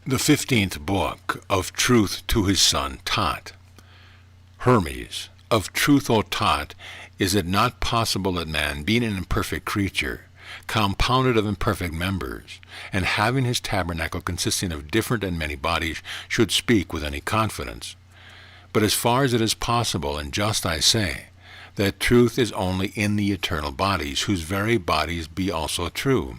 The 15th book of Truth to his son Tot. Hermes, of truth, O Tot, is it not possible that man, being an imperfect creature, compounded of imperfect members, and having his tabernacle consisting of different and many bodies, should speak with any confidence? But as far as it is possible and just I say, that truth is only in the eternal bodies, whose very bodies be also true.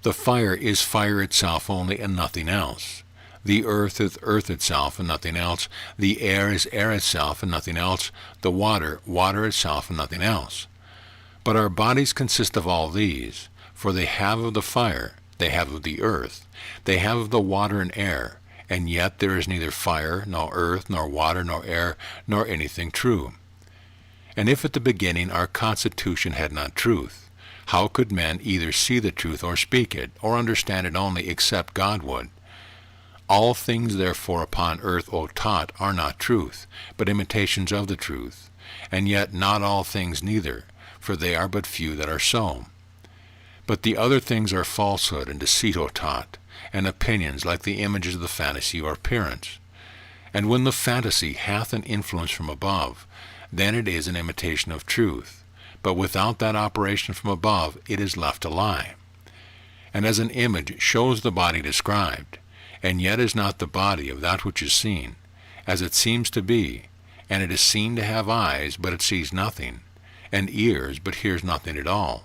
The fire is fire itself only, and nothing else. The earth is earth itself, and nothing else. The air is air itself, and nothing else. The water, water itself, and nothing else. But our bodies consist of all these, for they have of the fire, they have of the earth, they have of the water and air, and yet there is neither fire, nor earth, nor water, nor air, nor anything true. And if at the beginning our constitution had not truth, how could men either see the truth or speak it, or understand it only, except God would? All things therefore upon earth, O Tot, are not truth, but imitations of the truth, and yet not all things neither, for they are but few that are so. But the other things are falsehood and deceit, O Tot, and opinions like the images of the fantasy or appearance. And when the fantasy hath an influence from above, then it is an imitation of truth. But without that operation from above, it is left a lie. And as an image shows the body described, and yet is not the body of that which is seen, as it seems to be, and it is seen to have eyes, but it sees nothing, and ears, but hears nothing at all,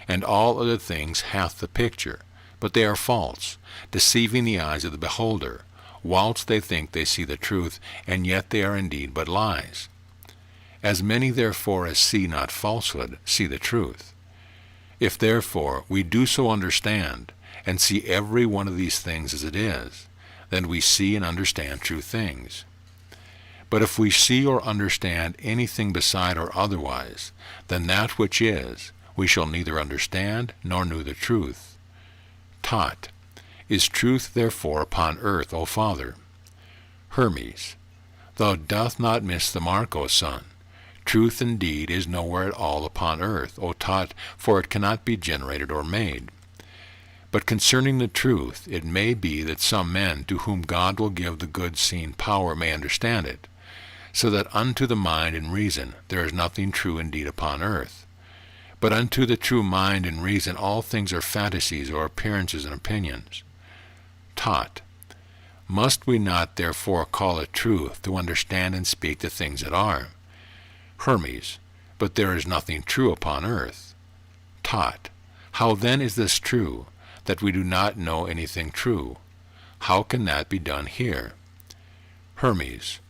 and all other things hath the picture, but they are false, deceiving the eyes of the beholder, whilst they think they see the truth, and yet they are indeed but lies. As many therefore as see not falsehood, see the truth. If therefore we do so understand, and see every one of these things as it is, then we see and understand true things. But if we see or understand anything beside or otherwise than that which is, we shall neither understand nor know the truth. Tot, is truth therefore upon earth, O Father? Hermes, thou doth not miss the mark, O son. Truth indeed is nowhere at all upon earth, O Tot, for it cannot be generated or made. But concerning the truth, it may be that some men, to whom God will give the good seen power, may understand it, so that unto the mind and reason there is nothing true indeed upon earth. But unto the true mind and reason all things are fantasies or appearances and opinions. Tot, must we not therefore call it truth to understand and speak the things that are? Hermes, but there is nothing true upon earth. Tot, how then is this true, that we do not know anything true? How can that be done here? Hermes,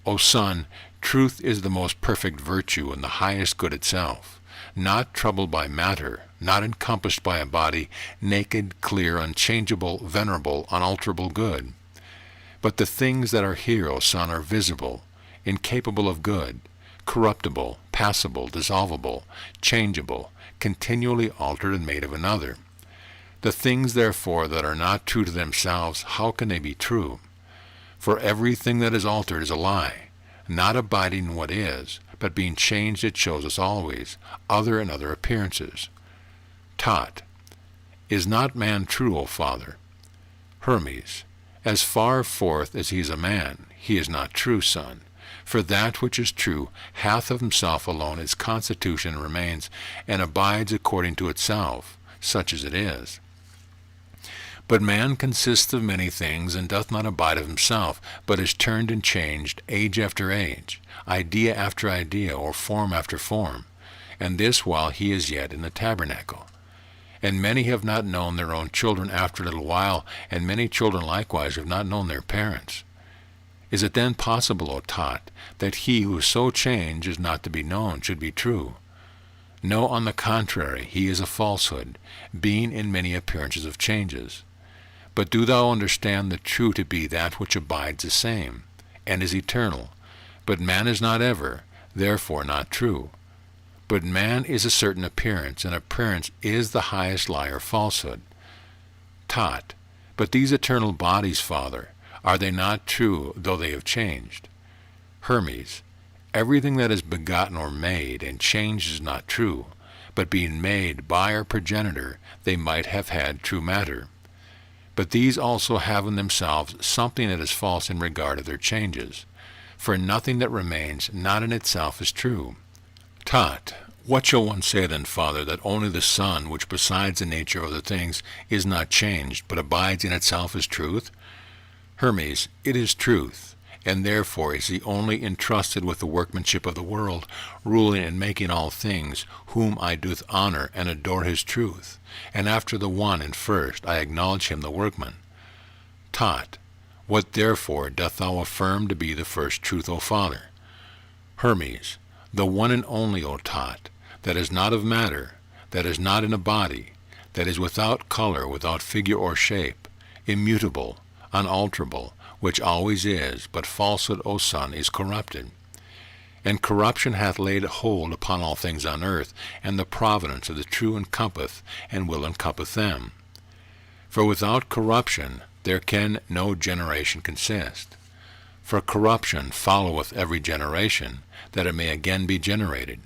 O son, truth is the most perfect virtue and the highest good itself, not troubled by matter, not encompassed by a body, naked, clear, unchangeable, venerable, unalterable good. But the things that are here, O son, are visible, incapable of good, corruptible, passible, dissolvable, changeable, continually altered and made of another. The things therefore that are not true to themselves, how can they be true? For everything that is altered is a lie, not abiding in what is, but being changed it shows us always other and other appearances. Tot, is not man true, O Father? Hermes, as far forth as he is a man, he is not true, son. For that which is true hath of himself alone its constitution and remains, and abides according to itself, such as it is. But man consists of many things, and doth not abide of himself, but is turned and changed age after age, idea after idea, or form after form, and this while he is yet in the tabernacle. And many have not known their own children after a little while, and many children likewise have not known their parents. Is it then possible, O Tot, that he who is so changed is not to be known should be true? No, on the contrary, he is a falsehood, being in many appearances of changes. But do thou understand the true to be that which abides the same, and is eternal. But man is not ever, therefore not true. But man is a certain appearance, and appearance is the highest lie or falsehood. Tot, but these eternal bodies, Father, are they not true, though they have changed? Hermes, everything that is begotten or made and changed is not true, but being made by our progenitor, they might have had true matter. But these also have in themselves something that is false in regard of their changes. For nothing that remains not in itself is true. Tot, what shall one say then, Father, that only the Son, which besides the nature of the things is not changed, but abides in itself, is truth? Hermes, it is truth, and therefore is he only entrusted with the workmanship of the world, ruling and making all things, whom I doth honor and adore his truth, and after the one and first I acknowledge him the workman. Tot, what therefore doth thou affirm to be the first truth, O Father? Hermes, the one and only, O Tot, that is not of matter, that is not in a body, that is without color, without figure or shape, immutable, unalterable, which always is, but falsehood, O Son, is corrupted. And corruption hath laid hold upon all things on earth, and the providence of the true encompasseth, and will encompass them. For without corruption there can no generation consist. For corruption followeth every generation, that it may again be generated.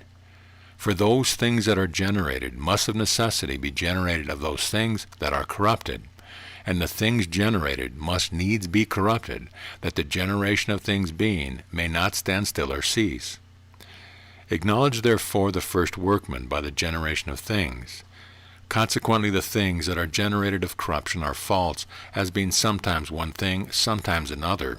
For those things that are generated must of necessity be generated of those things that are corrupted. And the things generated must needs be corrupted, that the generation of things being may not stand still or cease. Acknowledge therefore the first workman by the generation of things. Consequently the things that are generated of corruption are false, as being sometimes one thing, sometimes another.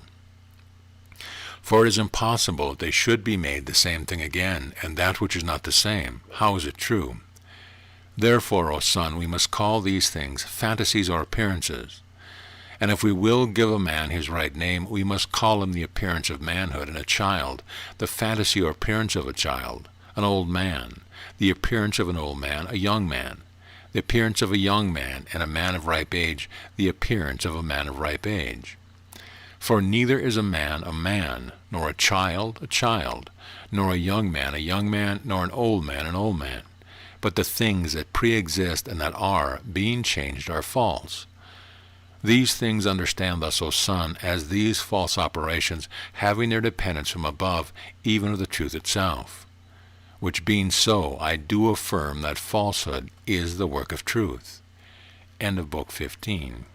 For it is impossible that they should be made the same thing again, and that which is not the same. How is it true? Therefore, O Son, we must call these things fantasies or appearances. And if we will give a man his right name, we must call him the appearance of manhood in a child, the fantasy or appearance of a child, an old man, the appearance of an old man, a young man, the appearance of a young man, and a man of ripe age, the appearance of a man of ripe age. For neither is a man, nor a child, nor a young man, nor an old man. But the things that pre-exist and that are, being changed, are false. These things understand thus, O Son, as these false operations, having their dependence from above, even of the truth itself. Which being so, I do affirm that falsehood is the work of truth. End of Book 15.